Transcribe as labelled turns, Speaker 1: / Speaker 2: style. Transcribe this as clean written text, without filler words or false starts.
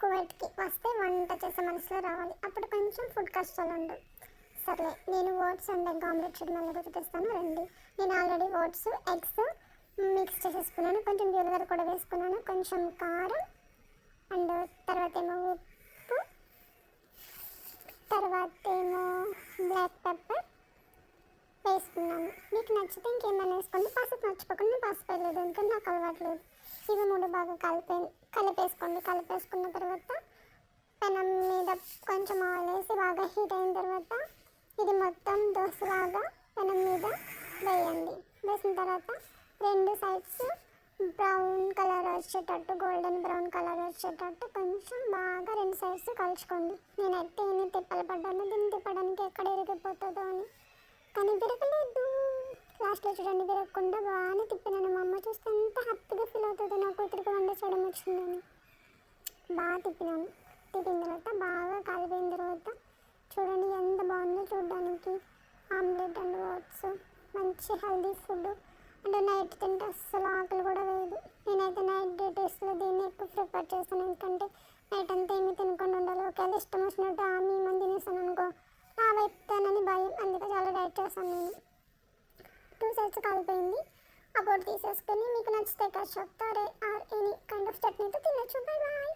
Speaker 1: కువైట్కి వస్తే వంట చేసే మనసులో రావాలి. అప్పుడు కొంచెం ఫుడ్ కష్టాలు ఉండవు. సర్లే, నేను ఓట్స్ అండ్ ఎగ్ ఆమ్లెట్ చేయడం వల్ల చూపిస్తాను రండి. నేను ఆల్రెడీ ఓట్స్ ఎగ్స్ మిక్స్ చేసేసుకున్నాను, కొంచెం జీలకర్ర కూడా వేసుకున్నాను, కొంచెం కారం అండ్ తర్వాత ఏమో ఉప్పు, తర్వాత ఏమో బ్లాక్ పెప్పర్ వేసుకున్నాను. మీకు నచ్చితే ఇంకేమైనా వేసుకోండి. పసుపు మర్చిపోకుండా నేను పసుపు వేయలేదు, ఎందుకంటే నాకు అలవాట్లేదు. ఇవి మూడు బాగా కలిపేసుకోండి. కలిపేసుకున్న తర్వాత పెనం మీద కొంచెం ఆయిల్ వేసి బాగా హీట్ అయిన తర్వాత ఇది మొత్తం దోశలాగా పెనం మీద వేయండి. వేసిన తర్వాత రెండు సైడ్స్ బ్రౌన్ కలర్ వచ్చేటట్టు, గోల్డెన్ బ్రౌన్ కలర్ వచ్చేటట్టు కొంచెం బాగా రెండు సైడ్స్ కలుచుకోండి. నేనైతే ఎన్ని తిప్పలు పడ్డాను దీన్ని తిప్పడానికి, ఎక్కడ ఇరిగిపోతుందో అని, కానీ విరగలేదు. లాస్ట్లో చూడండి, విరగకుండా బాగానే తిప్పినాను. మా అమ్మ చూస్తే ఎంత హ్యాపీగా ఫీల్ అవుతుందో నా కూతురికి వంట చేయడం వచ్చిందని. బాగా తిప్పినాను. తిప్పిన తర్వాత బాగా కలిపిన తర్వాత చూడండి ఎంత బాగుందో చూడడానికి. ఆమ్లెట్ అండ్ ఓట్స్ మంచి హెల్దీ ఫుడ్. అంటే నైట్ తింటే అస్సలు ఆకలి కూడా వేయదు. నేనైతే నైట్ డ్యూటీస్లో దీన్ని ఎక్కువ ప్రిపేర్ చేస్తాను, ఎందుకంటే నైట్ అంతా ఏమీ తినకుండా ఉండాలి. ఒకవేళ ఇష్టం వచ్చినట్టు ఏమని తినేస్తాను అనుకో, వైపుతానని భయం, అందుకే చాలా డైట్ చేస్తాను నేను. 2 సైడ్స్ కలిపోయింది. ఆ పొడి తీసేసుకొని మీకు నచ్చితే కషప్తో ఎనీ కైండ్ ఆఫ్ చట్నీతో తినచ్చు. Bye bye.